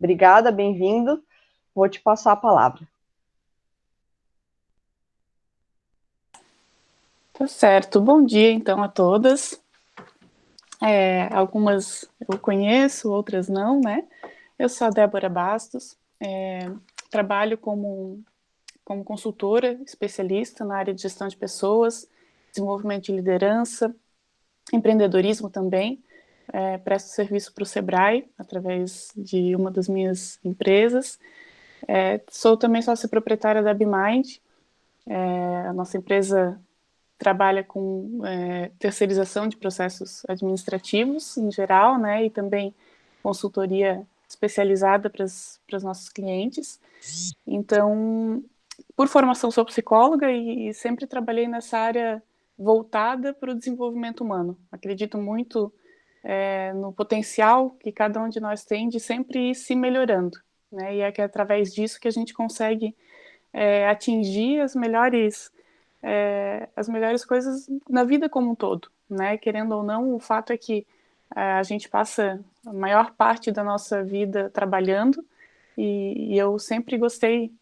Obrigada, bem-vindo. Vou te passar a palavra. Tá certo. Bom dia, então, a todas. Algumas eu conheço, outras não, né? Eu sou a Débora Bastos, trabalho como consultora especialista na área de gestão de pessoas, desenvolvimento de liderança, empreendedorismo também. Presto serviço para o Sebrae, através de uma das minhas empresas. Sou também sócia proprietária da BeMind. A nossa empresa trabalha com terceirização de processos administrativos em geral, né, e também consultoria especializada para os nossos clientes. Então, por formação, sou psicóloga e sempre trabalhei nessa área voltada para o desenvolvimento humano. Acredito muito no potencial que cada um de nós tem de sempre ir se melhorando, né, e é que é através disso que a gente consegue atingir as melhores coisas na vida como um todo, né? Querendo ou não, o fato é que a gente passa a maior parte da nossa vida trabalhando e eu sempre gostei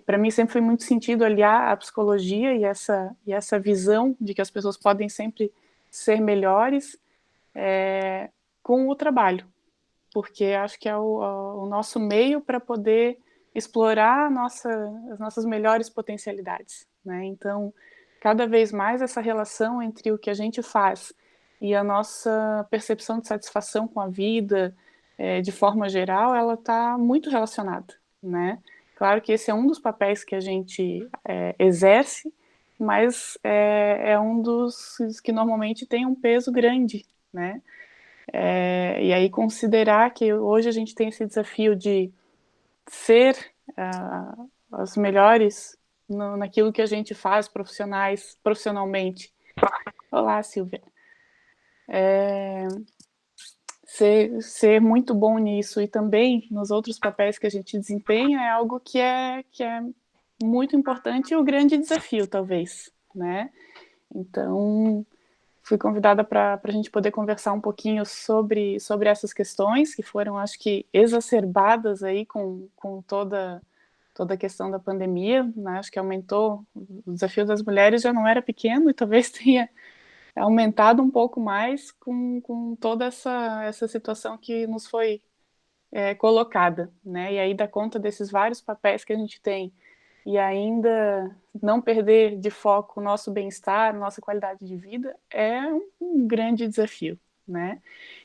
para mim sempre foi muito sentido aliar a psicologia e essa visão de que as pessoas podem sempre ser melhores com o trabalho, porque acho que é o nosso meio para poder explorar as nossas melhores potencialidades, né? Então, cada vez mais essa relação entre o que a gente faz e a nossa percepção de satisfação com a vida, de forma geral, ela está muito relacionada, né? Claro que esse é um dos papéis que a gente exerce, mas é um dos que normalmente tem um peso grande, né? E aí considerar que hoje a gente tem esse desafio de ser as melhores naquilo que a gente faz profissionalmente. Olá, Silvia. Ser muito bom nisso e também nos outros papéis que a gente desempenha é algo que é muito importante e o grande desafio, talvez, né? Então, fui convidada para a gente poder conversar um pouquinho sobre essas questões que foram, acho que, exacerbadas aí com toda a questão da pandemia, né? Acho que aumentou, o desafio das mulheres já não era pequeno e talvez tenha aumentado um pouco mais com toda essa situação que nos foi colocada, né? E aí dá conta desses vários papéis que a gente tem e ainda não perder de foco o nosso bem-estar, nossa qualidade de vida, é um grande desafio, né?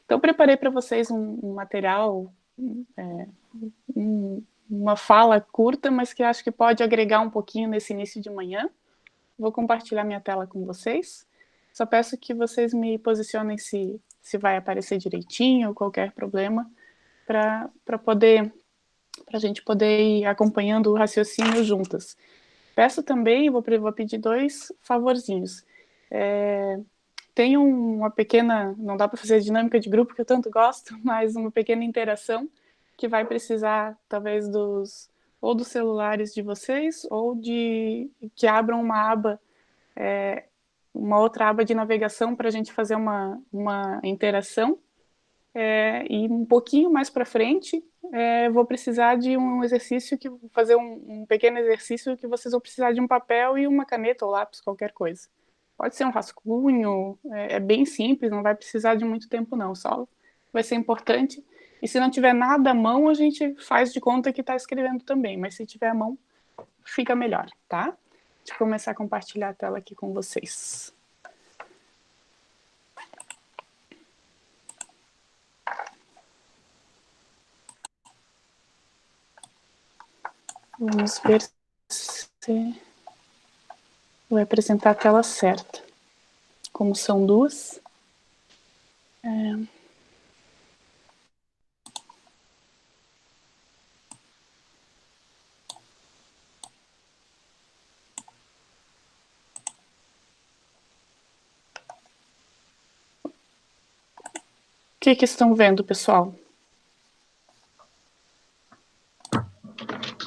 Então, preparei para vocês um material, uma fala curta, mas que acho que pode agregar um pouquinho nesse início de manhã. Vou compartilhar minha tela com vocês. Só peço que vocês me posicionem se vai aparecer direitinho, qualquer problema, para a gente poder ir acompanhando o raciocínio juntas. Peço também, vou pedir dois favorzinhos. Tem uma pequena, não dá para fazer dinâmica de grupo que eu tanto gosto, mas uma pequena interação que vai precisar talvez ou dos celulares de vocês ou de que abram uma aba, uma outra aba de navegação para a gente fazer uma interação. E um pouquinho mais para frente, vou precisar de um exercício fazer um pequeno exercício que vocês vão precisar de um papel e uma caneta ou lápis, qualquer coisa. Pode ser um rascunho, é bem simples, não vai precisar de muito tempo não, só vai ser importante. E se não tiver nada à mão, a gente faz de conta que está escrevendo também, mas se tiver à mão, fica melhor, tá? Deixa eu começar a compartilhar a tela aqui com vocês. Vamos ver se vou apresentar a tela certa. Como são duas. O que estão vendo, pessoal?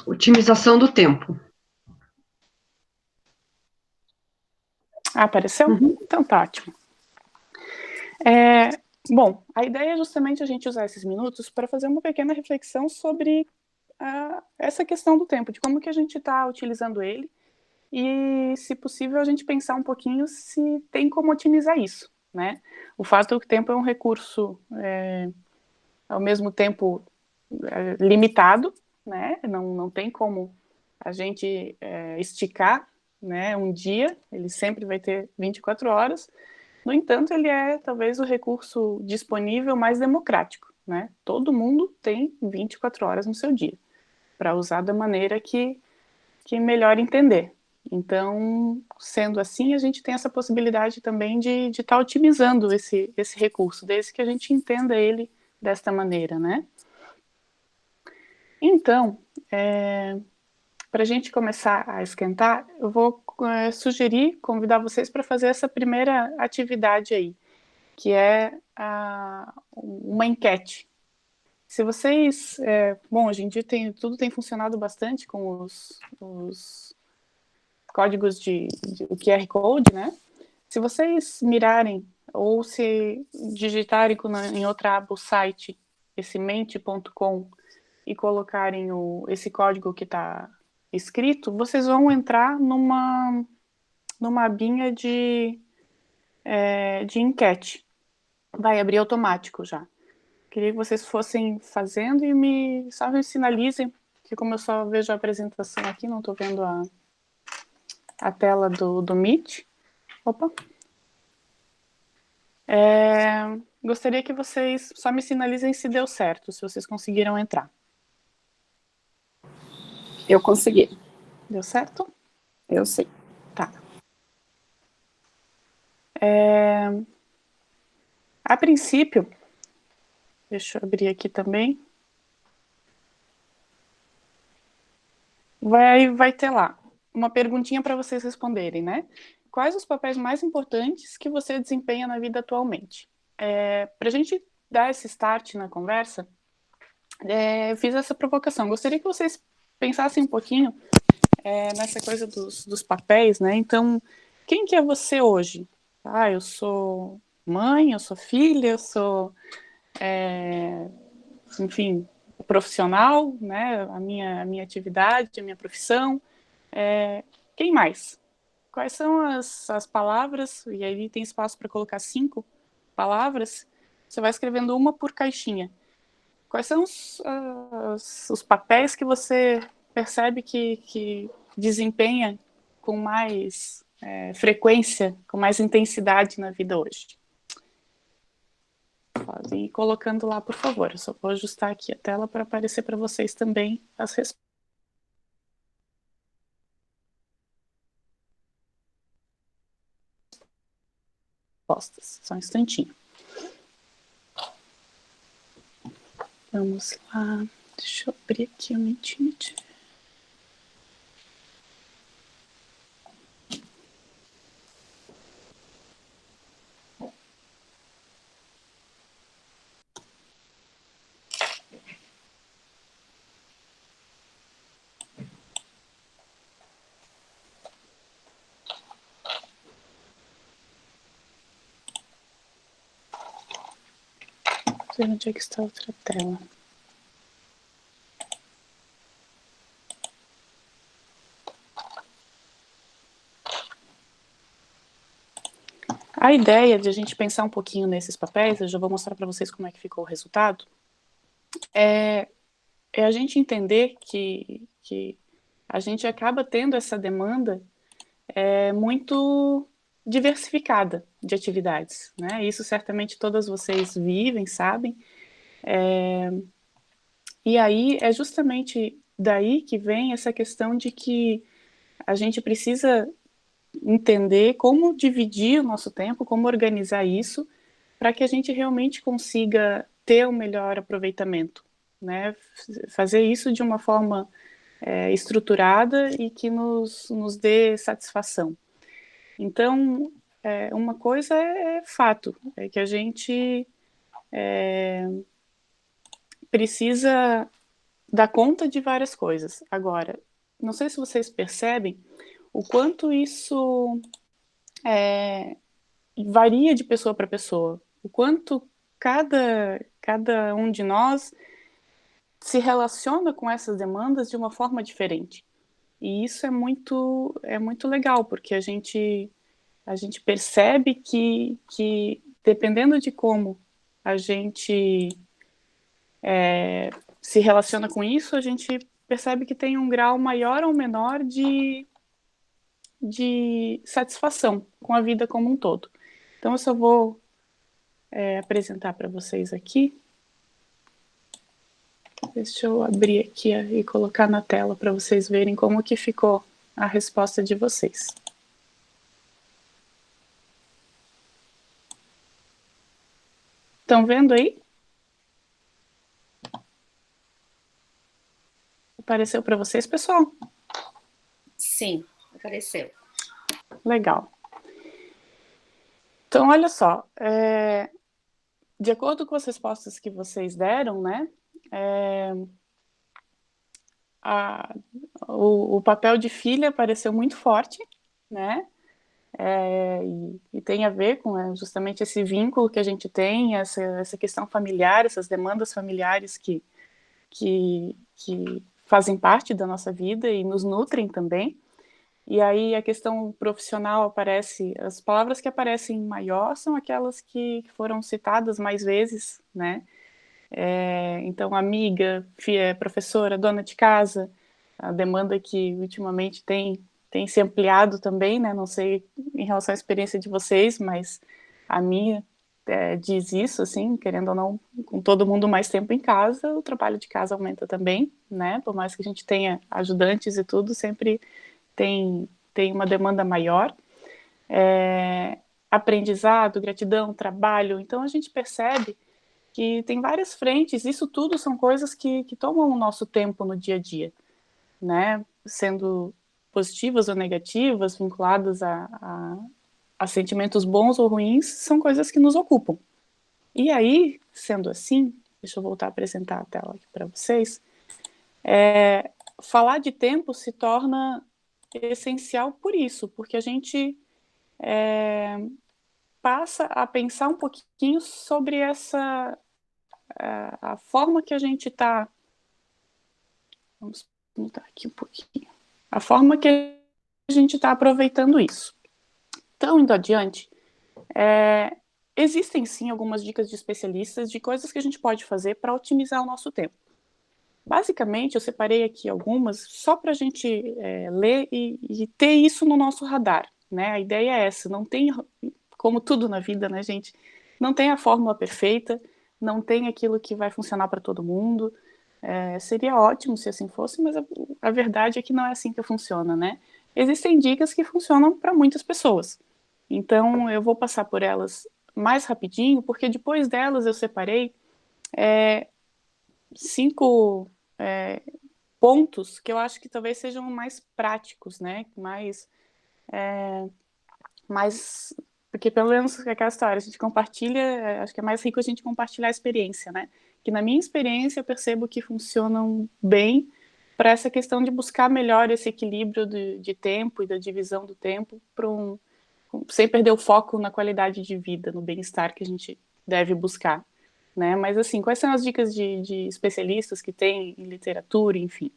Otimização do tempo. Apareceu? Uhum. Então tá ótimo. Bom, a ideia é justamente a gente usar esses minutos para fazer uma pequena reflexão sobre essa questão do tempo, de como que a gente está utilizando ele e, se possível, a gente pensar um pouquinho se tem como otimizar isso, né? O fato é que o tempo é um recurso, ao mesmo tempo, limitado, né? Não tem como a gente esticar, né, um dia, ele sempre vai ter 24 horas. No entanto, ele é talvez o recurso disponível mais democrático, né? Todo mundo tem 24 horas no seu dia para usar da maneira que melhor entender. Então, sendo assim, a gente tem essa possibilidade também de estar otimizando esse recurso, desde que a gente entenda ele desta maneira, né? Então, para a gente começar a esquentar, eu vou sugerir, convidar vocês para fazer essa primeira atividade aí, que é uma enquete. Se vocês, bom, hoje em dia tudo tem funcionado bastante com os códigos de o QR Code, né? Se vocês mirarem ou se digitarem em outra aba o site, esse mente.com, e colocarem esse código que está escrito, vocês vão entrar numa abinha de enquete. Vai abrir automático já. Queria que vocês fossem fazendo e só me sinalizem, que como eu só vejo a apresentação aqui, não estou vendo a tela do Meet. Opa! Gostaria que vocês só me sinalizem se deu certo, se vocês conseguiram entrar. Eu consegui. Deu certo? Eu sei. Tá. A princípio, deixa eu abrir aqui também. Vai ter lá uma perguntinha para vocês responderem, né? Quais os papéis mais importantes que você desempenha na vida atualmente? Para a gente dar esse start na conversa, eu fiz essa provocação. Gostaria que vocês pensassem um pouquinho nessa coisa dos papéis, né? Então, quem que é você hoje? Eu sou mãe, eu sou filha, eu sou, enfim, profissional, né? A minha atividade, a minha profissão. Quem mais? Quais são as palavras? E aí tem espaço para colocar 5 palavras. Você vai escrevendo uma por caixinha. Quais são os papéis que você percebe que desempenha com mais frequência, com mais intensidade na vida hoje? Pode ir colocando lá, por favor. Eu só vou ajustar aqui a tela para aparecer para vocês também as respostas. Só um instantinho. Vamos lá. Deixa eu abrir aqui o Meet. Ver onde é que está a outra tela. A ideia de a gente pensar um pouquinho nesses papéis, eu já vou mostrar para vocês como é que ficou o resultado, é a gente entender que a gente acaba tendo essa demanda muito diversificada de atividades, né? Isso certamente todas vocês vivem, sabem. E aí é justamente daí que vem essa questão de que a gente precisa entender como dividir o nosso tempo, como organizar isso, para que a gente realmente consiga ter o melhor aproveitamento, né? Fazer isso de uma forma estruturada e que nos dê satisfação. Então, uma coisa é fato, é que a gente precisa dar conta de várias coisas. Agora, não sei se vocês percebem o quanto isso varia de pessoa para pessoa, o quanto cada um de nós se relaciona com essas demandas de uma forma diferente. E isso é muito legal, porque a gente percebe que dependendo de como a gente se relaciona com isso, a gente percebe que tem um grau maior ou menor de satisfação com a vida como um todo. Então, eu só vou apresentar para vocês aqui. Deixa eu abrir aqui e colocar na tela para vocês verem como que ficou a resposta de vocês. Estão vendo aí? Apareceu para vocês, pessoal? Sim, apareceu. Legal. Então, olha só, de acordo com as respostas que vocês deram, né, o papel de filha apareceu muito forte, né, e tem a ver com justamente esse vínculo que a gente tem, essa questão familiar, essas demandas familiares que fazem parte da nossa vida e nos nutrem também. E aí a questão profissional aparece, as palavras que aparecem maior são aquelas que foram citadas mais vezes, né? Então, amiga, professora, dona de casa, a demanda que ultimamente tem se ampliado também, né? Não sei em relação à experiência de vocês, mas a minha diz isso, assim, querendo ou não, com todo mundo mais tempo em casa, o trabalho de casa aumenta também, né? Por mais que a gente tenha ajudantes e tudo, sempre tem uma demanda maior. Aprendizado, gratidão, trabalho. Então, a gente percebe que tem várias frentes. Isso tudo são coisas que tomam o nosso tempo no dia a dia, né? Sendo positivas ou negativas, vinculadas a sentimentos bons ou ruins, são coisas que nos ocupam. E aí, sendo assim, deixa eu voltar a apresentar a tela aqui para vocês, falar de tempo se torna essencial por isso, porque a gente passa a pensar um pouquinho sobre a forma que a gente está. Vamos mudar aqui um pouquinho. A forma que a gente está aproveitando isso. Então, indo adiante, existem sim algumas dicas de especialistas de coisas que a gente pode fazer para otimizar o nosso tempo. Basicamente, eu separei aqui algumas só para a gente ler e ter isso no nosso radar, né? A ideia é essa, não tem, como tudo na vida, né, gente? Não tem a fórmula perfeita, não tem aquilo que vai funcionar para todo mundo. Seria ótimo se assim fosse, mas a verdade é que não é assim que funciona, né? Existem dicas que funcionam para muitas pessoas. Então, eu vou passar por elas mais rapidinho, porque depois delas eu separei 5 pontos que eu acho que talvez sejam mais práticos, né? Mais porque pelo menos aquela história, a gente compartilha, acho que é mais rico a gente compartilhar a experiência, né? Que na minha experiência eu percebo que funcionam bem para essa questão de buscar melhor esse equilíbrio de tempo e da divisão do tempo sem perder o foco na qualidade de vida, no bem-estar que a gente deve buscar, né? Mas assim, quais são as dicas de especialistas que tem em literatura, enfim?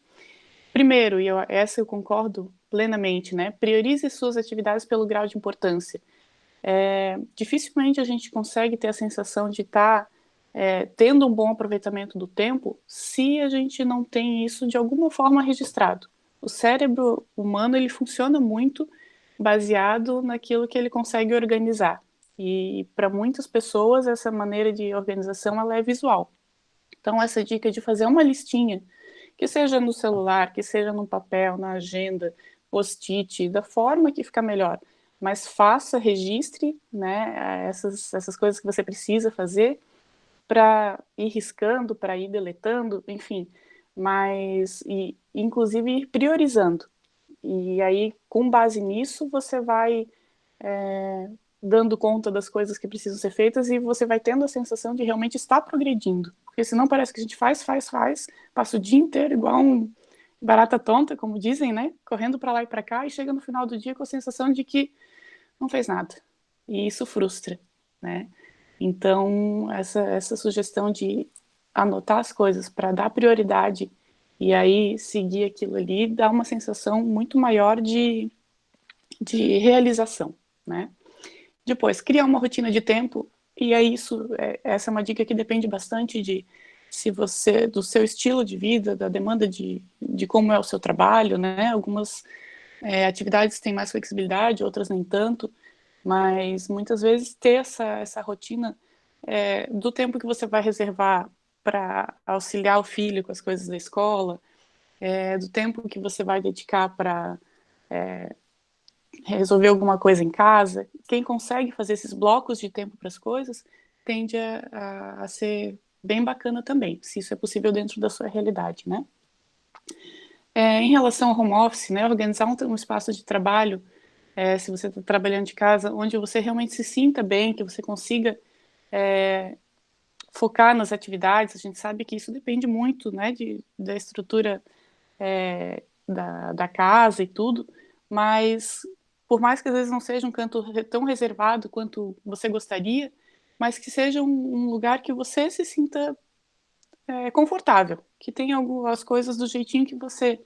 Primeiro, essa eu concordo plenamente, né? Priorize suas atividades pelo grau de importância. Dificilmente a gente consegue ter a sensação de estar tendo um bom aproveitamento do tempo se a gente não tem isso de alguma forma registrado. O cérebro humano ele funciona muito baseado naquilo que ele consegue organizar. E para muitas pessoas essa maneira de organização ela é visual. Então essa dica de fazer uma listinha, que seja no celular, que seja no papel, na agenda, post-it, da forma que ficar melhor, mas faça, registre, né, essas coisas que você precisa fazer para ir riscando, para ir deletando, enfim, mas inclusive ir priorizando. E aí, com base nisso, você vai dando conta das coisas que precisam ser feitas e você vai tendo a sensação de realmente estar progredindo. Porque senão parece que a gente faz, passa o dia inteiro igual um barata tonta, como dizem, né? Correndo para lá e para cá e chega no final do dia com a sensação de que não fez nada. E isso frustra, né? Então, essa sugestão de anotar as coisas para dar prioridade e aí seguir aquilo ali dá uma sensação muito maior de realização, né? Depois, criar uma rotina de tempo, e aí essa é uma dica que depende bastante de se você, do seu estilo de vida, da demanda de como é o seu trabalho, né? Algumas atividades têm mais flexibilidade, outras nem tanto, mas muitas vezes ter essa rotina do tempo que você vai reservar para auxiliar o filho com as coisas da escola, do tempo que você vai dedicar para resolver alguma coisa em casa. Quem consegue fazer esses blocos de tempo para as coisas tende a ser bem bacana também, se isso é possível dentro da sua realidade, né? Em relação ao home office, né, organizar um espaço de trabalho, se você está trabalhando de casa, onde você realmente se sinta bem, que você consiga focar nas atividades. A gente sabe que isso depende muito, né, da estrutura da casa e tudo, mas por mais que às vezes não seja um canto tão reservado quanto você gostaria, mas que seja um lugar que você se sinta confortável, que tenha algumas coisas do jeitinho que você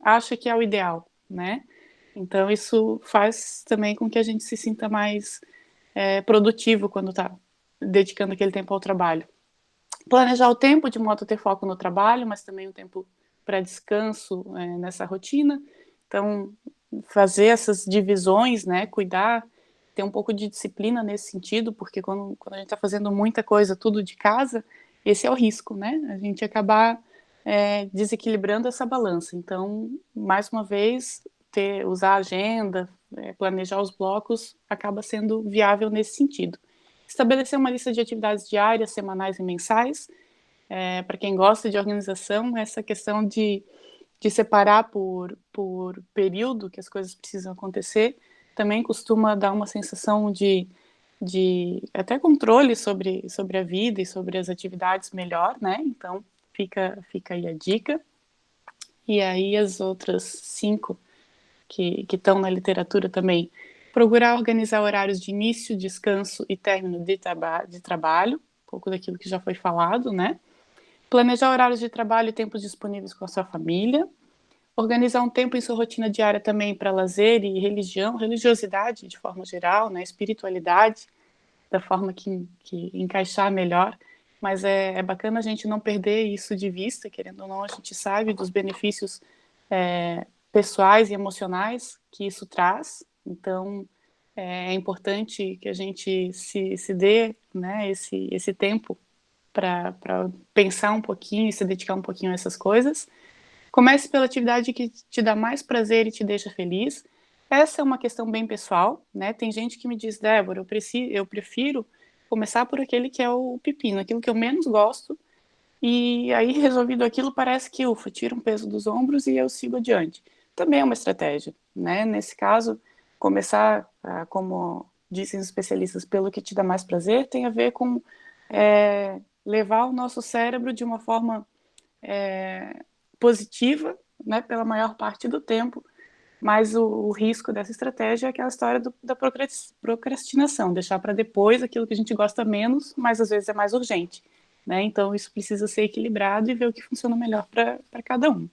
acha que é o ideal, né? Então isso faz também com que a gente se sinta mais produtivo quando está dedicando aquele tempo ao trabalho. Planejar o tempo de modo a ter foco no trabalho, mas também um tempo para descanso nessa rotina. Então, fazer essas divisões, né, cuidar, ter um pouco de disciplina nesse sentido, porque quando a gente está fazendo muita coisa, tudo de casa, esse é o risco, né? A gente acabar desequilibrando essa balança. Então, mais uma vez, usar a agenda, planejar os blocos, acaba sendo viável nesse sentido. Estabelecer uma lista de atividades diárias, semanais e mensais. Para quem gosta de organização, essa questão de separar por período que as coisas precisam acontecer também costuma dar uma sensação de até controle sobre a vida e sobre as atividades melhor, né? Então, fica aí a dica. E aí as outras 5 que estão na literatura também. Procurar organizar horários de início, descanso e término de trabalho, um pouco daquilo que já foi falado, né? Planejar horários de trabalho e tempos disponíveis com a sua família. Organizar um tempo em sua rotina diária também para lazer e religião, religiosidade de forma geral, né? Espiritualidade, da forma que encaixar melhor. Mas é bacana a gente não perder isso de vista, querendo ou não, a gente sabe dos benefícios pessoais e emocionais que isso traz. Então, é importante que a gente se dê, né, esse tempo para pensar um pouquinho e se dedicar um pouquinho a essas coisas. Comece pela atividade que te dá mais prazer e te deixa feliz. Essa é uma questão bem pessoal, né? Tem gente que me diz, Débora, eu prefiro começar por aquele que é o pepino, aquilo que eu menos gosto, e aí resolvido aquilo parece que, ufa, tira um peso dos ombros e eu sigo adiante. Também é uma estratégia, né? Nesse caso, começar, como dizem os especialistas, pelo que te dá mais prazer, tem a ver com levar o nosso cérebro de uma forma positiva, né, pela maior parte do tempo, mas o risco dessa estratégia é aquela história da procrastinação, deixar para depois aquilo que a gente gosta menos, mas às vezes é mais urgente, né? Então isso precisa ser equilibrado e ver o que funciona melhor para cada um.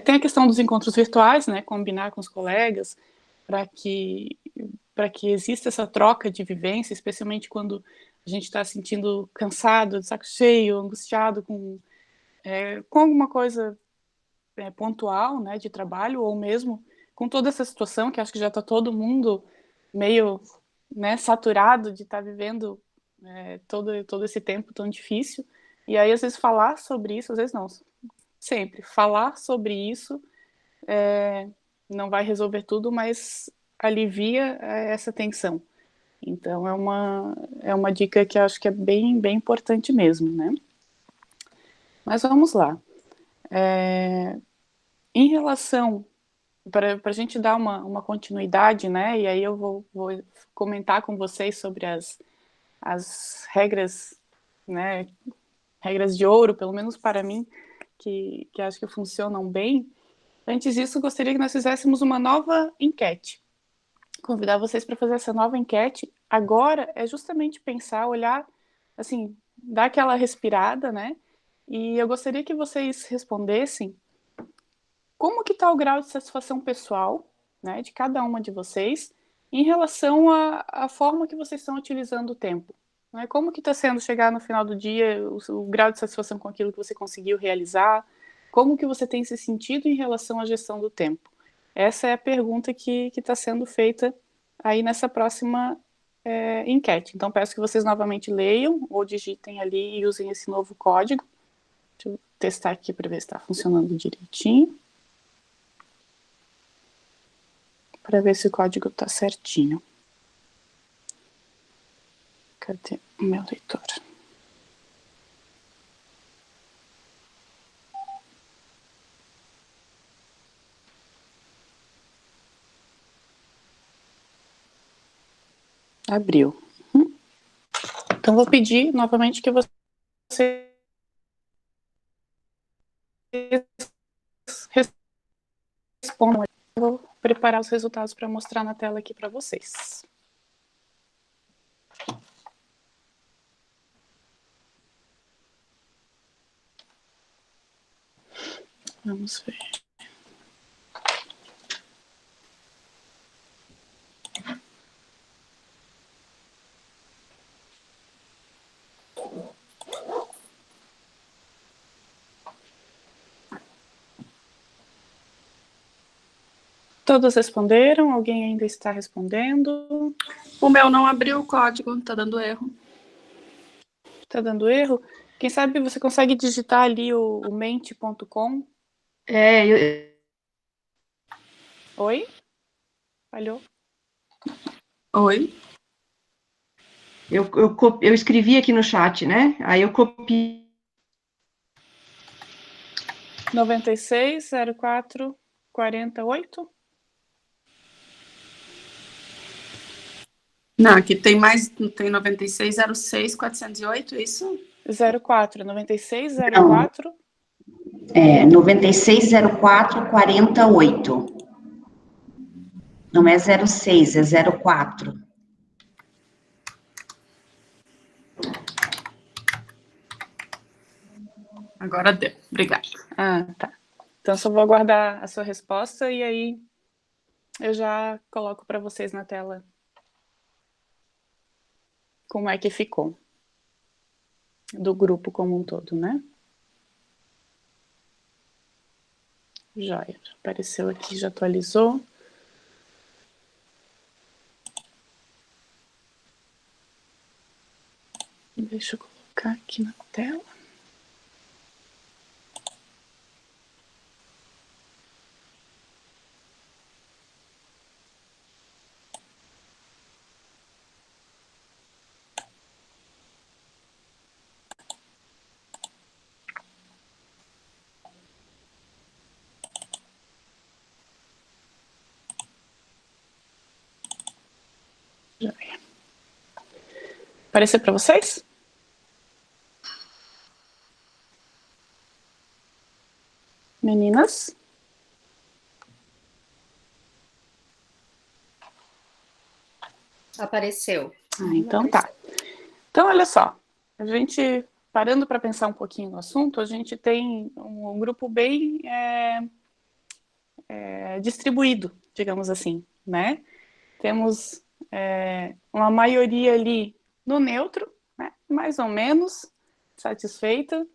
Tem a questão dos encontros virtuais, né, combinar com os colegas para que exista essa troca de vivência, especialmente quando a gente está sentindo cansado, de saco cheio, angustiado com alguma coisa pontual, né, de trabalho, ou mesmo com toda essa situação que acho que já está todo mundo meio, né, saturado de estar vivendo todo esse tempo tão difícil. E aí, às vezes, falar sobre isso, às vezes não, sempre, falar sobre isso não vai resolver tudo, mas alivia essa tensão. Então, é uma dica que eu acho que é bem, bem importante mesmo, né? Mas vamos lá. Em relação, para a gente dar uma continuidade, né? E aí eu vou comentar com vocês sobre as regras, né? Regras de ouro, pelo menos para mim, que acho que funcionam bem. Antes disso, gostaria que nós fizéssemos uma nova enquete. convidar vocês para fazer essa nova enquete agora é justamente pensar, olhar, assim, dar aquela respirada, né? E eu gostaria que vocês respondessem como que está o grau de satisfação pessoal, né, de cada uma de vocês em relação à forma que vocês estão utilizando o tempo. Né? Como que está sendo chegar no final do dia, o grau de satisfação com aquilo que você conseguiu realizar, como que você tem se sentido em relação à gestão do tempo? Essa é a pergunta que está sendo feita aí nessa próxima enquete. Então, peço que vocês novamente leiam ou digitem ali e usem esse novo código. Deixa eu testar aqui para ver se está funcionando direitinho. Para ver se o código está certinho. Cadê o meu leitor? Abriu. Então, vou pedir novamente que você respondam. Eu vou preparar os resultados para mostrar na tela aqui para vocês. Vamos ver. Todos responderam? Alguém ainda está respondendo? O meu não abriu o código, tá dando erro. Tá dando erro? Quem sabe você consegue digitar ali o mente.com? Oi? Falhou? Oi? Eu escrevi aqui no chat, né? Aí eu copiei. 96 04 48? Não, aqui tem mais, tem 96 06 408, isso? 04, 96 04. É, 9604 48. Não é 06, é 04. Agora deu, obrigada. Ah, tá. Então, só vou aguardar a sua resposta e aí eu já coloco para vocês na tela como é que ficou do grupo como um todo, né? Joia, já apareceu aqui, já atualizou. Deixa eu colocar aqui na tela. Joia. Apareceu para vocês? Meninas? Apareceu. Então tá. Então, olha só. A gente, parando para pensar um pouquinho no assunto, a gente tem um grupo bem distribuído, digamos assim, né? Temos uma maioria ali no neutro, né? Mais ou menos satisfeita,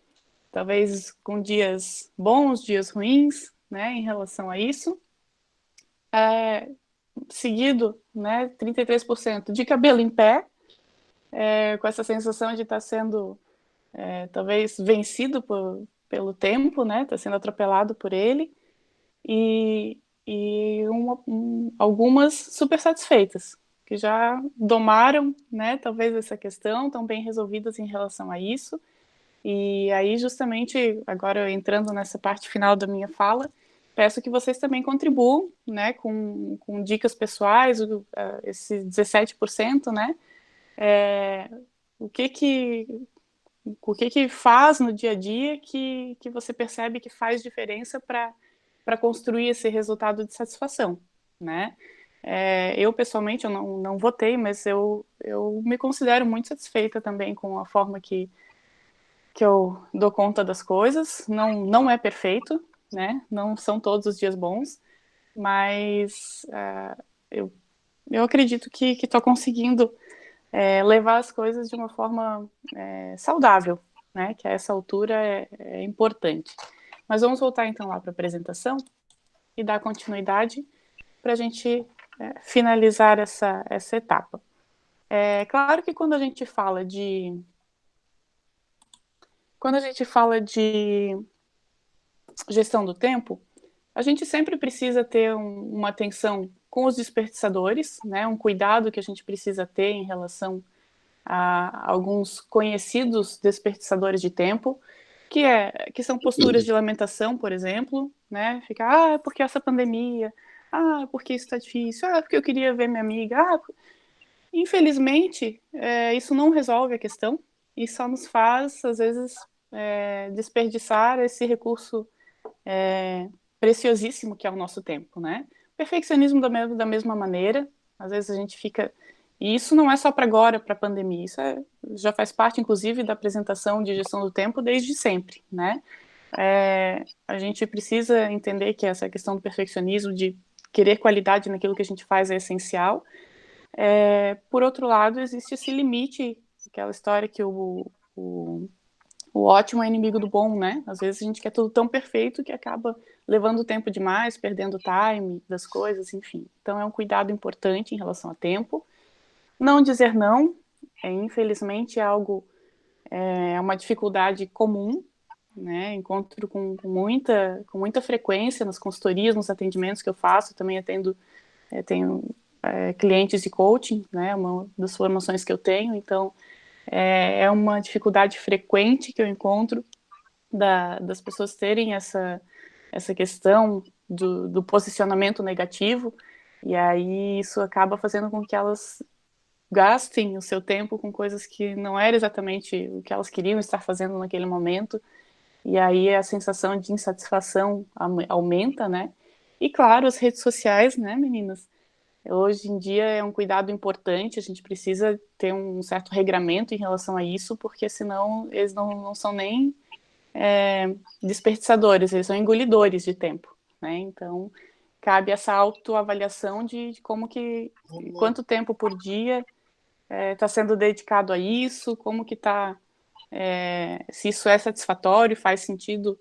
talvez com dias bons, dias ruins, né? Em relação a isso. Seguido, né? 33% de cabelo em pé, com essa sensação de estar sendo talvez vencido pelo tempo, né? Está sendo atropelado por ele. E algumas super satisfeitas, que já domaram, né, talvez essa questão, estão bem resolvidas em relação a isso. E aí, justamente, agora entrando nessa parte final da minha fala, peço que vocês também contribuam, né, com dicas pessoais, esse 17%, né, o que faz no dia a dia que você percebe que faz diferença para construir esse resultado de satisfação, né? Eu, pessoalmente, eu não votei, mas eu me considero muito satisfeita também com a forma que eu dou conta das coisas. Não é perfeito, né? Não são todos os dias bons, mas eu acredito que estou conseguindo levar as coisas de uma forma saudável, né? Que a essa altura é importante. Mas vamos voltar então lá para a apresentação e dar continuidade para a gente finalizar essa etapa. É claro que quando a gente fala de gestão do tempo, a gente sempre precisa ter uma atenção com os desperdiçadores, né? Um cuidado que a gente precisa ter em relação a alguns conhecidos desperdiçadores de tempo, que são posturas de lamentação, por exemplo, né? Ficar, é porque essa pandemia, é porque isso está difícil, é porque eu queria ver minha amiga, infelizmente, isso não resolve a questão e só nos faz, às vezes, desperdiçar esse recurso preciosíssimo que é o nosso tempo, né? Perfeccionismo da mesma maneira, às vezes a gente fica... E isso não é só para agora, para a pandemia, isso já faz parte, inclusive, da apresentação de gestão do tempo desde sempre, né? A gente precisa entender que essa questão do perfeccionismo, de querer qualidade naquilo que a gente faz é essencial. Por outro lado, existe esse limite, aquela história que o ótimo é inimigo do bom, né? Às vezes a gente quer tudo tão perfeito que acaba levando tempo demais, perdendo o time das coisas, enfim. Então é um cuidado importante em relação a tempo. Não dizer não, infelizmente é uma dificuldade comum, né? Encontro com muita frequência nas consultorias, nos atendimentos que eu faço, também tenho clientes de coaching, né? Uma das formações que eu tenho, então é uma dificuldade frequente que eu encontro das pessoas terem essa questão do posicionamento negativo, e aí isso acaba fazendo com que elas gastem o seu tempo com coisas que não era exatamente o que elas queriam estar fazendo naquele momento, e aí a sensação de insatisfação aumenta, né? E claro, as redes sociais, né, meninas? Hoje em dia é um cuidado importante, a gente precisa ter um certo regramento em relação a isso, porque senão eles não são nem desperdiçadores, eles são engolidores de tempo, né? Então, cabe essa autoavaliação de quanto tempo por dia está sendo dedicado a isso, como que está, se isso é satisfatório, faz sentido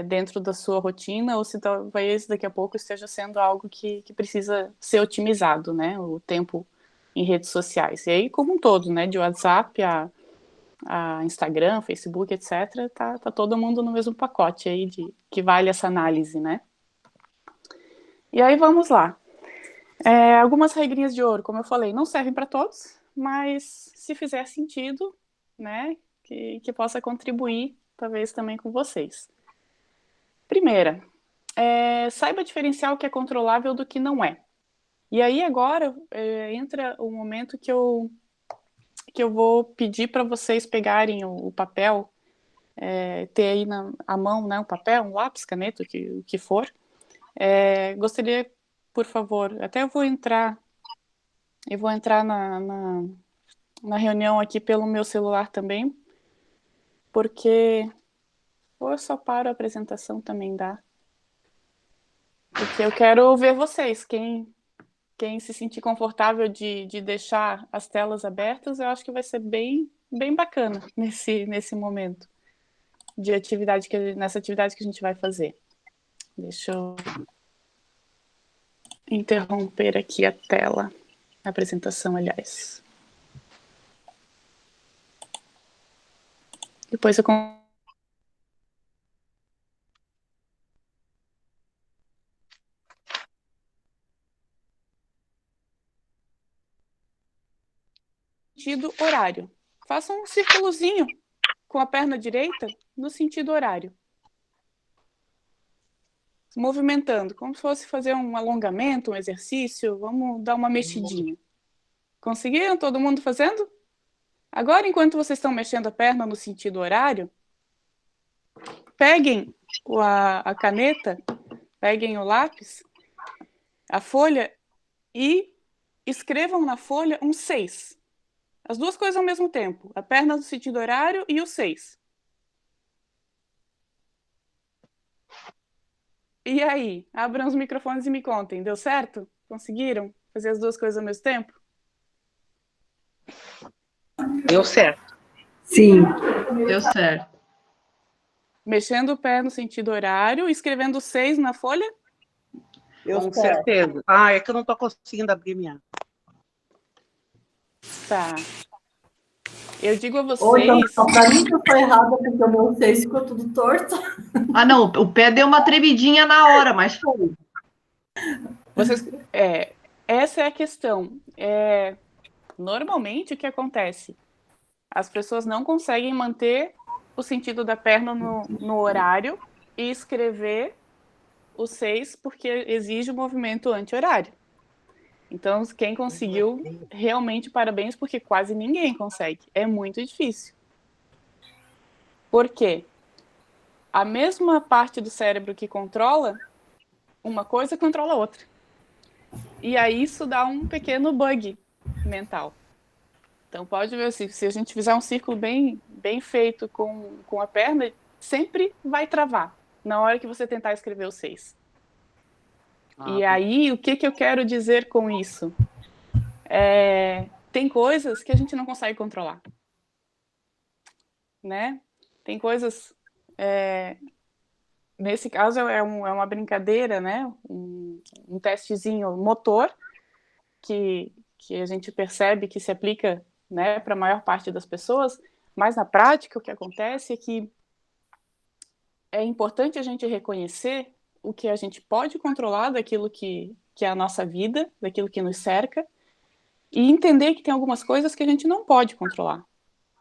dentro da sua rotina, ou se talvez daqui a pouco esteja sendo algo que precisa ser otimizado, né, o tempo em redes sociais. E aí, como um todo, né, de WhatsApp a Instagram, Facebook, etc., tá todo mundo no mesmo pacote aí que vale essa análise, né. E aí, vamos lá. Algumas regrinhas de ouro, como eu falei, não servem para todos, mas se fizer sentido, né, que possa contribuir, talvez, também com vocês. Primeira, saiba diferenciar o que é controlável do que não é. E aí agora entra o momento que eu vou pedir para vocês pegarem o papel, ter aí à mão, né, um papel, um lápis, caneta, o que for. Gostaria, por favor, até eu vou entrar na reunião aqui pelo meu celular também, porque ou eu só paro a apresentação também dá. Porque eu quero ver vocês, quem se sentir confortável de deixar as telas abertas, eu acho que vai ser bem, bem bacana nesse momento de nessa atividade que a gente vai fazer. Deixa eu interromper aqui a tela, a apresentação, aliás. Depois eu sentido horário. Faça um círculozinho com a perna direita no sentido horário. Movimentando, como se fosse fazer um alongamento, um exercício. Vamos dar uma mexidinha. Conseguiram? Todo mundo fazendo? Agora, enquanto vocês estão mexendo a perna no sentido horário, peguem a caneta, peguem o lápis, a folha e escrevam na folha um 6. As duas coisas ao mesmo tempo. A perna no sentido horário e o 6. E aí? Abram os microfones e me contem. Deu certo? Conseguiram fazer as duas coisas ao mesmo tempo? Deu certo. Sim, deu certo. Mexendo o pé no sentido horário, escrevendo 6 na folha? Com certeza. É que eu não estou conseguindo abrir minha. Tá. Eu digo a Ou então, vocês... só pra mim que eu tô errada, porque o meu 6 ficou tudo torto. Ah, não, o pé deu uma tremidinha na hora, mas foi. Essa é a questão. Normalmente, o que acontece? As pessoas não conseguem manter o sentido da perna no horário e escrever o 6 porque exige o movimento anti-horário. Então, quem conseguiu, realmente parabéns, porque quase ninguém consegue. É muito difícil. Por quê? A mesma parte do cérebro que controla uma coisa, controla outra. E aí isso dá um pequeno bug mental. Então, pode ver assim, se a gente fizer um círculo bem feito com a perna, sempre vai travar na hora que você tentar escrever o 6. E aí, o que eu quero dizer com isso? Tem coisas que a gente não consegue controlar, né? Tem coisas... nesse caso, é uma brincadeira, né? Um testezinho motor que a gente percebe que se aplica, né, para a maior parte das pessoas, mas na prática o que acontece é que é importante a gente reconhecer o que a gente pode controlar daquilo que é a nossa vida, daquilo que nos cerca, e entender que tem algumas coisas que a gente não pode controlar.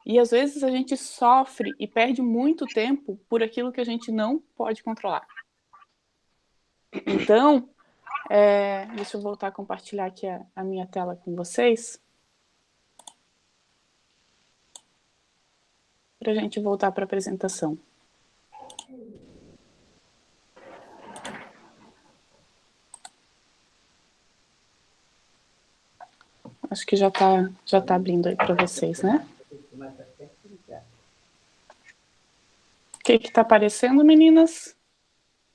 E às vezes a gente sofre e perde muito tempo por aquilo que a gente não pode controlar. Então, deixa eu voltar a compartilhar aqui a minha tela com vocês, para a gente voltar para a apresentação. Acho que já tá abrindo aí para vocês, né? O que está aparecendo, meninas?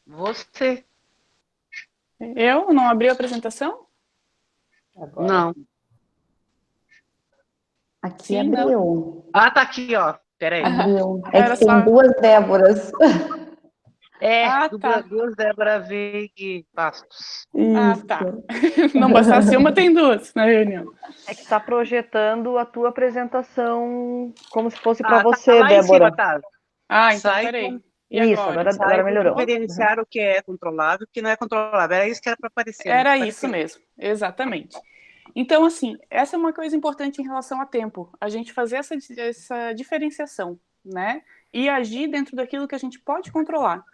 Você? Eu? Não abri a apresentação? Não. Aqui Sim, abriu. não. Tá aqui, ó. Peraí. Abriu. É Era que tem só... duas Déboras. tá. Duas Débora Veig Bastos. Isso. Tá. Não bastasse uma, tem duas na reunião. É que está projetando a tua apresentação como se fosse para você, lá Débora. Em cima, Então peraí. E isso, agora? agora melhorou. Diferenciar o que é controlável e o que não é controlável. Era isso que era para aparecer. Era isso mesmo, exatamente. Então, assim, essa é uma coisa importante em relação a tempo. A gente fazer essa diferenciação, né? E agir dentro daquilo que a gente pode controlar.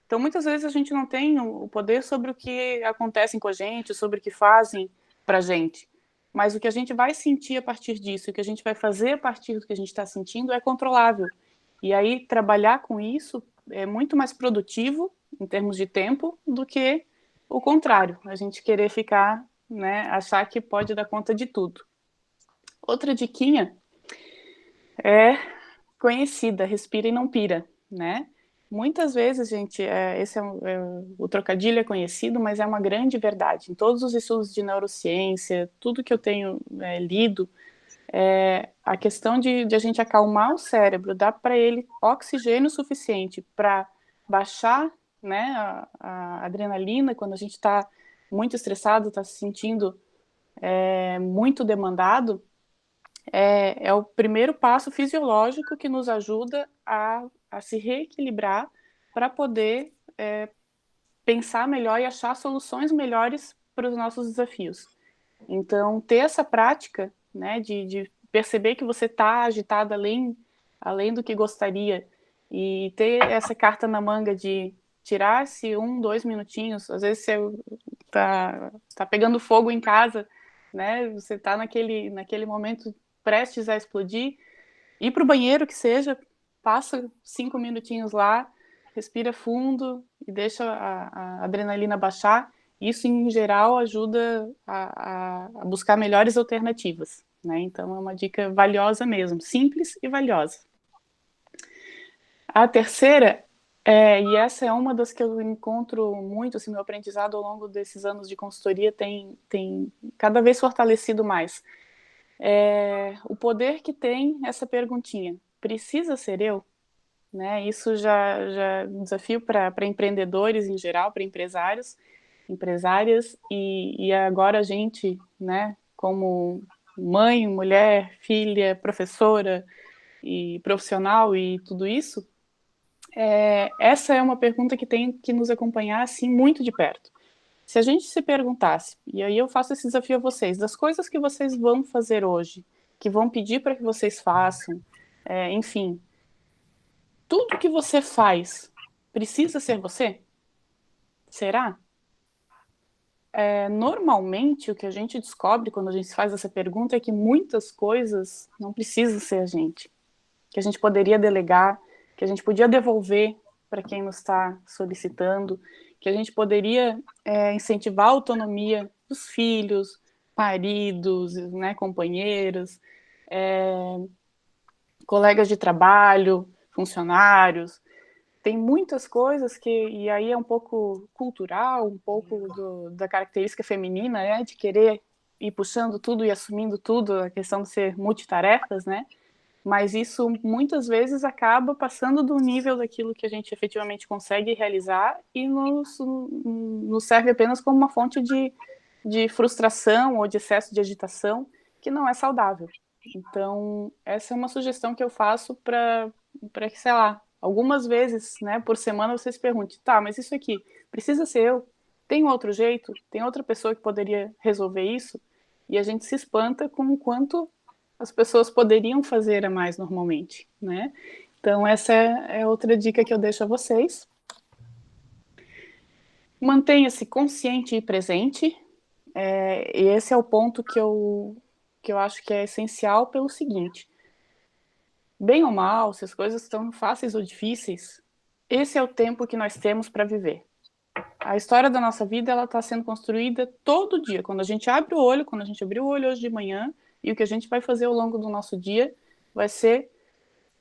Então, muitas vezes a gente não tem o poder sobre o que acontece com a gente, sobre o que fazem pra gente. Mas o que a gente vai sentir a partir disso, o que a gente vai fazer a partir do que a gente está sentindo é controlável. E aí, trabalhar com isso é muito mais produtivo, em termos de tempo, do que o contrário. A gente querer ficar, né, achar que pode dar conta de tudo. Outra diquinha é conhecida, respira e não pira, né? Muitas vezes, gente, o trocadilho é conhecido, mas é uma grande verdade. Em todos os estudos de neurociência, tudo que eu tenho lido, a questão de a gente acalmar o cérebro, dar para ele oxigênio suficiente para baixar, né, a adrenalina quando a gente está muito estressado, está se sentindo muito demandado, é o primeiro passo fisiológico que nos ajuda a se reequilibrar para poder pensar melhor e achar soluções melhores para os nossos desafios. Então, ter essa prática, né, de perceber que você está agitado além do que gostaria e ter essa carta na manga de tirar-se 2 minutinhos, às vezes você tá pegando fogo em casa, né, você está naquele momento prestes a explodir, ir para o banheiro que seja, passa 5 minutinhos lá, respira fundo e deixa a adrenalina baixar, Isso, em geral, ajuda a buscar melhores alternativas, né? Então, é uma dica valiosa mesmo, simples e valiosa. A terceira, e essa é uma das que eu encontro muito, assim, meu aprendizado ao longo desses anos de consultoria tem cada vez fortalecido mais. O poder que tem essa perguntinha, precisa ser eu? Né? Isso já é um desafio para empreendedores em geral, para empresários, empresárias, e agora a gente, né, como mãe, mulher, filha, professora e profissional e tudo isso, essa é uma pergunta que tem que nos acompanhar assim muito de perto. Se a gente se perguntasse, e aí eu faço esse desafio a vocês, das coisas que vocês vão fazer hoje, que vão pedir para que vocês façam, enfim, tudo que você faz precisa ser você? Será? Normalmente, o que a gente descobre quando a gente faz essa pergunta é que muitas coisas não precisam ser a gente. Que a gente poderia delegar, que a gente podia devolver para quem nos está solicitando, que a gente poderia incentivar a autonomia dos filhos, maridos, né, companheiros, colegas de trabalho, funcionários. Tem muitas coisas e aí é um pouco cultural, um pouco da característica feminina, né, de querer ir puxando tudo e assumindo tudo, a questão de ser multitarefas, né, mas isso muitas vezes acaba passando do nível daquilo que a gente efetivamente consegue realizar e nos serve apenas como uma fonte de frustração ou de excesso de agitação que não é saudável. Então, essa é uma sugestão que eu faço para que, sei lá, algumas vezes, né, por semana você se pergunte, tá, mas isso aqui precisa ser eu? Tem outro jeito? Tem outra pessoa que poderia resolver isso? E a gente se espanta com o quanto as pessoas poderiam fazer a mais normalmente, né? Então, essa é outra dica que eu deixo a vocês. Mantenha-se consciente e presente. E esse é o ponto que eu acho que é essencial pelo seguinte: bem ou mal, se as coisas estão fáceis ou difíceis, esse é o tempo que nós temos para viver. A história da nossa vida ela está sendo construída todo dia. Quando a gente abre o olho, quando a gente abriu o olho hoje de manhã, e o que a gente vai fazer ao longo do nosso dia vai ser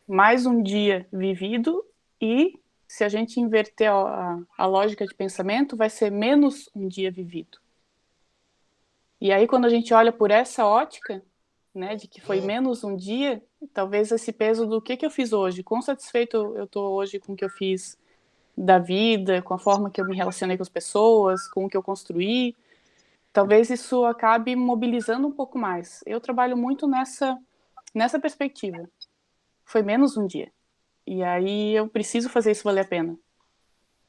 mais um dia vivido e, se a gente inverter a lógica de pensamento, vai ser menos um dia vivido. E aí, quando a gente olha por essa ótica, né, de que foi menos um dia, talvez esse peso do que eu fiz hoje, quão satisfeito eu estou hoje com o que eu fiz da vida, com a forma que eu me relacionei com as pessoas, com o que eu construí, talvez isso acabe mobilizando um pouco mais. Eu trabalho muito nessa perspectiva. Foi menos um dia. E aí eu preciso fazer isso valer a pena.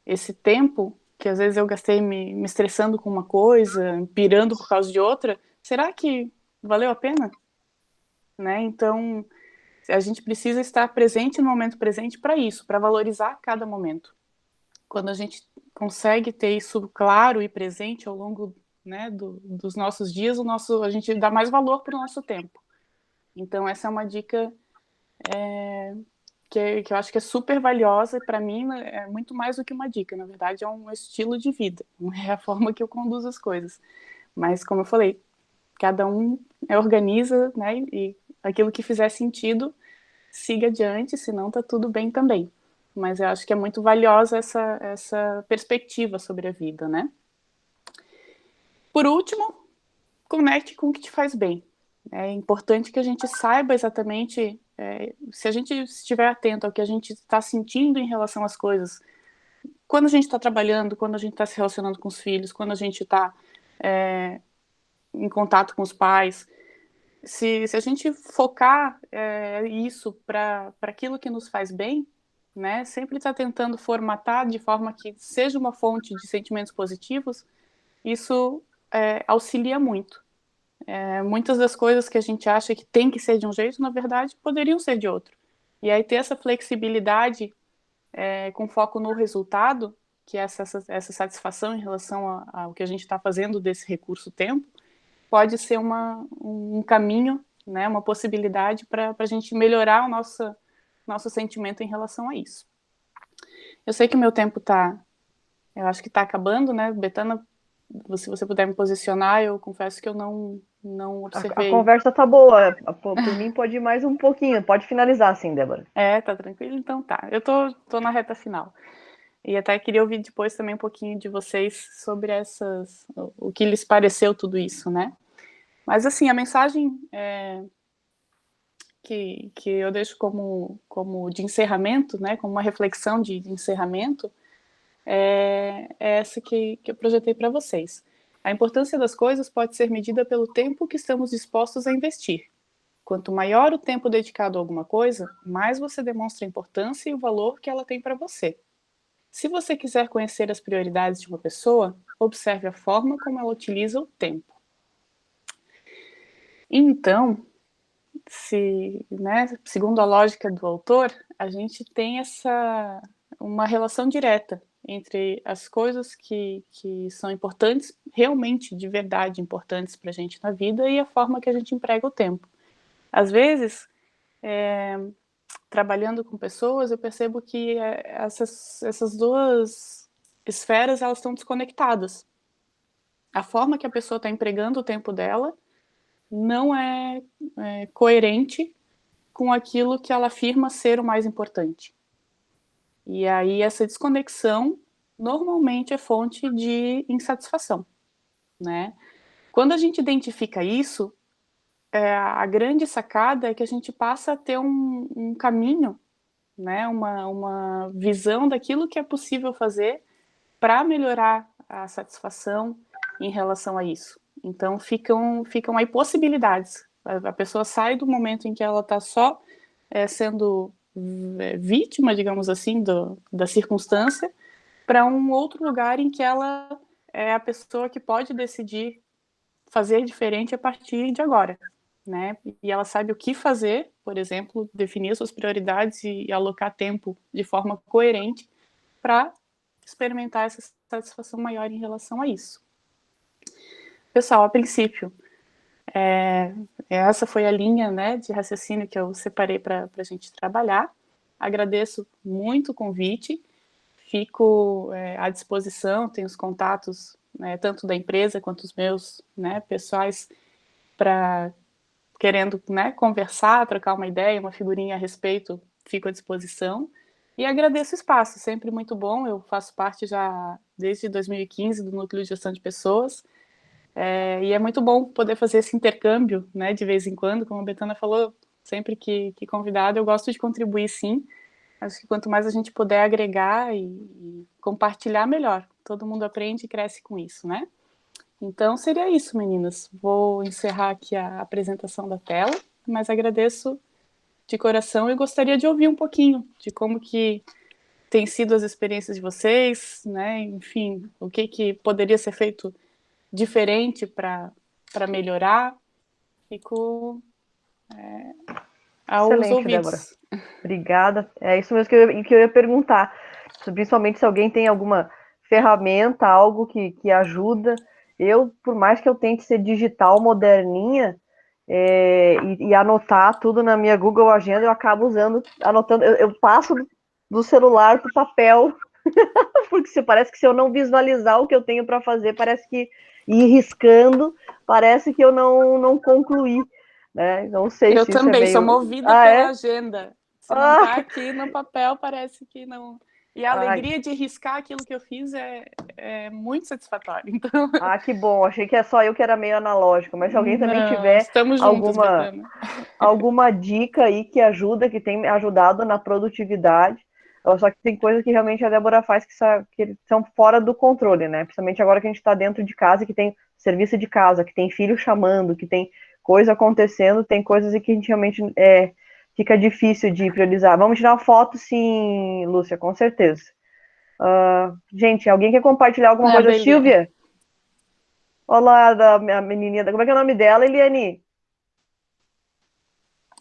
Esse tempo que às vezes eu gastei me estressando com uma coisa, pirando por causa de outra, será que valeu a pena? Né? Então, a gente precisa estar presente no momento presente para isso, para valorizar cada momento. Quando a gente consegue ter isso claro e presente ao longo, né, dos nossos dias, a gente dá mais valor para o nosso tempo. Então, essa é uma dica que eu acho que é super valiosa, e para mim é muito mais do que uma dica, na verdade é um estilo de vida, é a forma que eu conduzo as coisas. Mas, como eu falei, cada um organiza, né, e aquilo que fizer sentido, siga adiante, senão tá tudo bem também. Mas eu acho que é muito valiosa essa perspectiva sobre a vida, né? Por último, conecte com o que te faz bem. É importante que a gente saiba exatamente, se a gente estiver atento ao que a gente está sentindo em relação às coisas, quando a gente está trabalhando, quando a gente está se relacionando com os filhos, quando a gente está em contato com os pais, se a gente focar isso para aquilo que nos faz bem, né, sempre está tentando formatar de forma que seja uma fonte de sentimentos positivos, isso auxilia muito. Muitas das coisas que a gente acha que tem que ser de um jeito, na verdade, poderiam ser de outro. E aí ter essa flexibilidade com foco no resultado, que é essa satisfação em relação ao que a gente está fazendo desse recurso tempo, pode ser um caminho, né, uma possibilidade para a gente melhorar o nosso sentimento em relação a isso. Eu sei que o meu tempo eu acho que está acabando, né? Betana Se você puder me posicionar, eu confesso que eu não A observei. conversa tá boa. Por mim pode ir mais um pouquinho. Pode finalizar, sim, Débora. Tá tranquilo? Então tá. Eu tô na reta final. E até queria ouvir depois também um pouquinho de vocês sobre o que lhes pareceu tudo isso, né? Mas assim, a mensagem que eu deixo como de encerramento, né? Como uma reflexão de encerramento, é essa que eu projetei para vocês. A importância das coisas pode ser medida pelo tempo que estamos dispostos a investir. Quanto maior o tempo dedicado a alguma coisa, mais você demonstra a importância e o valor que ela tem para você. Se você quiser conhecer as prioridades de uma pessoa, observe a forma como ela utiliza o tempo. Então, segundo a lógica do autor, a gente tem uma relação direta entre as coisas que são importantes, realmente, de verdade, importantes para a gente na vida e a forma que a gente emprega o tempo. Às vezes, trabalhando com pessoas, eu percebo que essas duas esferas, elas estão desconectadas. A forma que a pessoa está empregando o tempo dela não é coerente com aquilo que ela afirma ser o mais importante. E aí essa desconexão normalmente é fonte de insatisfação, né? Quando a gente identifica isso, a grande sacada é que a gente passa a ter um caminho, né? Uma visão daquilo que é possível fazer para melhorar a satisfação em relação a isso. Então ficam aí possibilidades. A pessoa sai do momento em que ela está só sendo vítima, digamos assim, da circunstância, para um outro lugar em que ela é a pessoa que pode decidir fazer diferente a partir de agora, né? E ela sabe o que fazer, por exemplo, definir suas prioridades e alocar tempo de forma coerente para experimentar essa satisfação maior em relação a isso. Pessoal, a princípio, essa foi a linha, né, de raciocínio que eu separei para a gente trabalhar. Agradeço muito o convite, fico à disposição, tenho os contatos, né, tanto da empresa quanto os meus, né, pessoais, para querendo, né, conversar, trocar uma ideia, uma figurinha a respeito, fico à disposição. E agradeço o espaço, sempre muito bom. Eu faço parte já desde 2015 do Núcleo de Gestão de Pessoas. E é muito bom poder fazer esse intercâmbio, né, de vez em quando, como a Betana falou, sempre que convidado, eu gosto de contribuir, sim. Acho que quanto mais a gente puder agregar e compartilhar, melhor. Todo mundo aprende e cresce com isso, né? Então, seria isso, meninas. Vou encerrar aqui a apresentação da tela, mas agradeço de coração e gostaria de ouvir um pouquinho de como que tem sido as experiências de vocês, né? Enfim, o que poderia ser feito diferente para melhorar. Fico aos Excelente, ouvidos. Débora. Obrigada. É isso mesmo que eu ia perguntar. Principalmente se alguém tem alguma ferramenta, algo que ajuda. Eu, por mais que eu tente ser digital, moderninha, e anotar tudo na minha Google Agenda, eu acabo anotando. Eu passo do celular para o papel, porque parece que se eu não visualizar o que eu tenho para fazer, parece que ir riscando, parece que eu não concluí. Né? Não sei eu se também isso é meio... sou movida pela agenda. Se não está aqui no papel, parece que não. E a alegria de riscar aquilo que eu fiz é muito satisfatória. Então... que bom. Achei que é só eu que era meio analógico, mas se alguém também tiver estamos juntos, alguma dica aí que ajuda, que tem ajudado na produtividade, só que tem coisas que realmente a Débora faz que são fora do controle, né? Principalmente agora que a gente está dentro de casa, que tem serviço de casa, que tem filho chamando, que tem coisa acontecendo, tem coisas que a gente realmente fica difícil de priorizar. Vamos tirar uma foto, sim, Lúcia, com certeza. Gente, alguém quer compartilhar alguma coisa? Beleza. Silvia? Olá, da minha menininha. Como é que é o nome dela, Eliane?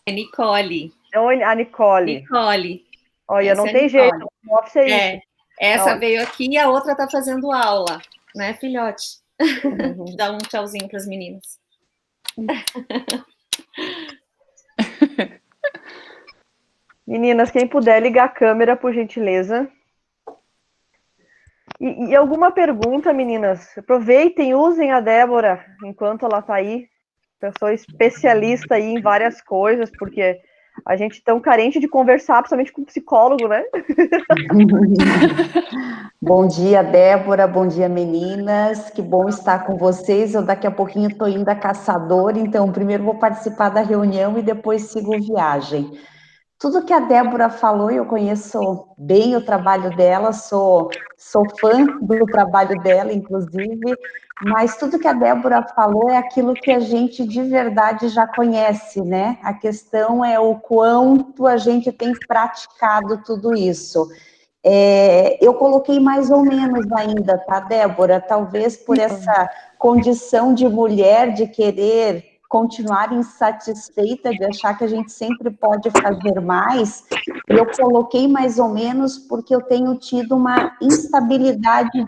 É Nicole. Oi, a Nicole. Nicole. Olha, não tem jeito. O office é isso. Essa veio aqui e a outra está fazendo aula, né, filhote? Dá um tchauzinho para as meninas. Meninas, quem puder ligar a câmera, por gentileza. E alguma pergunta, meninas? Aproveitem, usem a Débora enquanto ela está aí. Pessoa especialista aí em várias coisas, porque a gente é tão carente de conversar, principalmente com psicólogo, né? Bom dia, Débora. Bom dia, meninas. Que bom estar com vocês. Eu daqui a pouquinho estou indo a Caçador, então primeiro vou participar da reunião e depois sigo viagem. Tudo que a Débora falou, eu conheço bem o trabalho dela, sou fã do trabalho dela, inclusive, mas tudo que a Débora falou é aquilo que a gente de verdade já conhece, né? A questão é o quanto a gente tem praticado tudo isso. Eu coloquei mais ou menos ainda, tá, Débora? Talvez por essa condição de mulher, de querer continuar insatisfeita, de achar que a gente sempre pode fazer mais, eu coloquei mais ou menos porque eu tenho tido uma instabilidade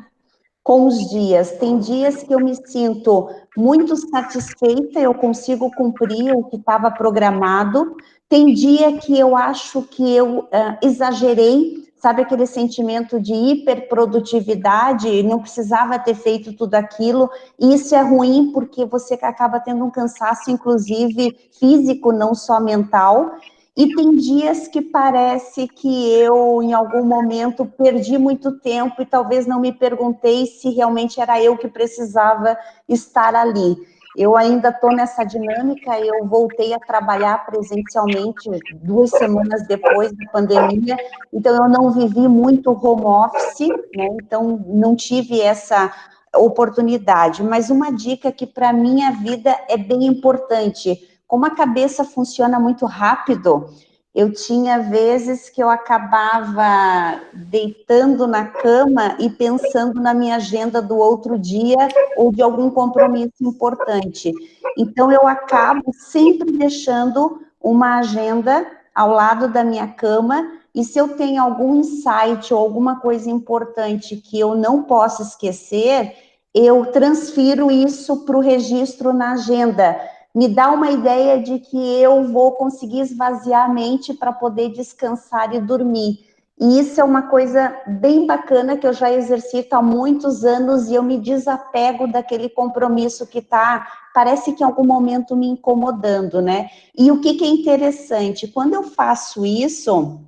com os dias. Tem dias que eu me sinto muito satisfeita, eu consigo cumprir o que estava programado. Tem dia que eu acho que eu exagerei, sabe aquele sentimento de hiperprodutividade, não precisava ter feito tudo aquilo, e isso é ruim porque você acaba tendo um cansaço, inclusive físico, não só mental. E tem dias que parece que eu, em algum momento, perdi muito tempo e talvez não me perguntei se realmente era eu que precisava estar ali. Eu ainda estou nessa dinâmica, eu voltei a trabalhar presencialmente 2 semanas depois da pandemia, então eu não vivi muito home office, né? Então não tive essa oportunidade. Mas uma dica que para a minha vida é bem importante, como a cabeça funciona muito rápido, eu tinha vezes que eu acabava deitando na cama e pensando na minha agenda do outro dia ou de algum compromisso importante. Então, eu acabo sempre deixando uma agenda ao lado da minha cama e se eu tenho algum insight ou alguma coisa importante que eu não posso esquecer, eu transfiro isso para o registro na agenda. Me dá uma ideia de que eu vou conseguir esvaziar a mente para poder descansar e dormir. E isso é uma coisa bem bacana que eu já exercito há muitos anos e eu me desapego daquele compromisso que está, parece que em algum momento me incomodando, né? E o que é interessante, quando eu faço isso,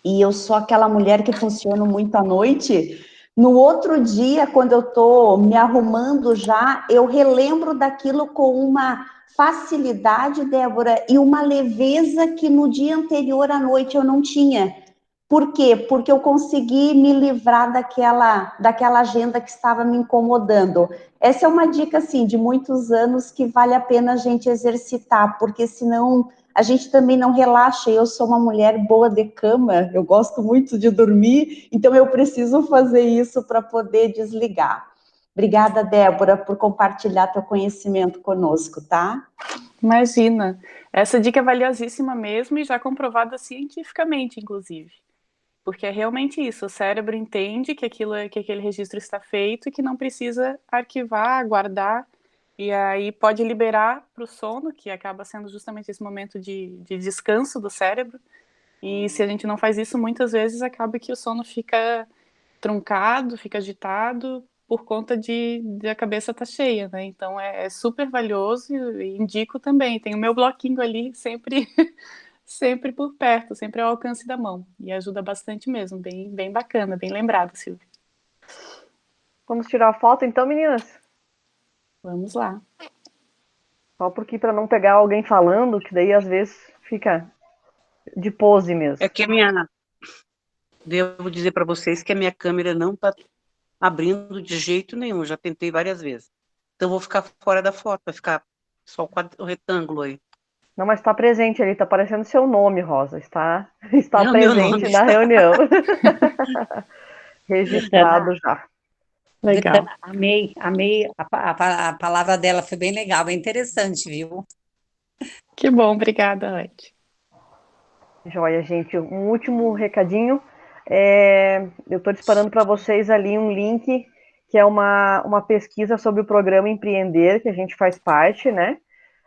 e eu sou aquela mulher que funciona muito à noite, no outro dia, quando eu estou me arrumando já, eu relembro daquilo com uma facilidade, Débora, e uma leveza que no dia anterior à noite eu não tinha. Por quê? Porque eu consegui me livrar daquela agenda que estava me incomodando. Essa é uma dica, assim, de muitos anos que vale a pena a gente exercitar, porque senão a gente também não relaxa. Eu sou uma mulher boa de cama, eu gosto muito de dormir, então eu preciso fazer isso para poder desligar. Obrigada, Débora, por compartilhar teu conhecimento conosco, tá? Imagina, essa dica é valiosíssima mesmo e já comprovada cientificamente, inclusive. Porque é realmente isso, o cérebro entende que que aquele registro está feito e que não precisa arquivar, guardar, e aí pode liberar para o sono, que acaba sendo justamente esse momento de descanso do cérebro. E se a gente não faz isso, muitas vezes acaba que o sono fica truncado, fica agitado, por conta de a cabeça estar cheia, né? Então é super valioso e indico também. Tem o meu bloquinho ali sempre sempre por perto, sempre ao alcance da mão. E ajuda bastante mesmo, bem bacana, bem lembrado, Silvia. Vamos tirar a foto então, meninas? Vamos lá. Só porque para não pegar alguém falando, que daí às vezes fica de pose mesmo. É que a minha... Devo dizer para vocês que a minha câmera não está abrindo de jeito nenhum. Eu já tentei várias vezes. Então, eu vou ficar fora da foto. Vai ficar só o retângulo aí. Não, mas está presente ali, está aparecendo seu nome, Rosa. Está É o meu presente nome. na reunião. Registrado já. Legal. Amei a palavra dela, foi bem legal, bem interessante, viu? Que bom, obrigada, Leti. Joia, gente. Um último recadinho. Eu estou disparando para vocês ali um link que é uma pesquisa sobre o programa Empreender, que a gente faz parte, né?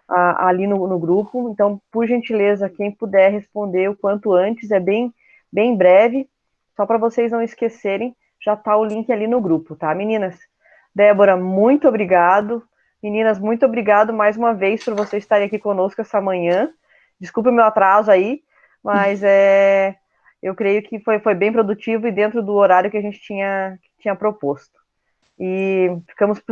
Ali no grupo. Então, por gentileza, quem puder responder o quanto antes, é bem breve, só para vocês não esquecerem. já está o link ali no grupo, tá, meninas? Débora, muito obrigado. Meninas, muito obrigado mais uma vez por vocês estarem aqui conosco essa manhã. Desculpa o meu atraso aí, mas eu creio que foi bem produtivo e dentro do horário que a gente tinha proposto. E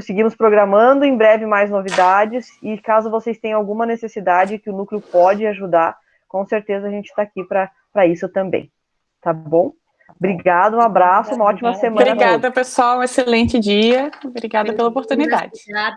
seguimos programando, em breve mais novidades, e caso vocês tenham alguma necessidade que o Núcleo pode ajudar, com certeza a gente está aqui para isso também. Tá bom? Obrigado, um abraço, uma ótima semana. Obrigada, pessoal, um excelente dia. Obrigada pela oportunidade.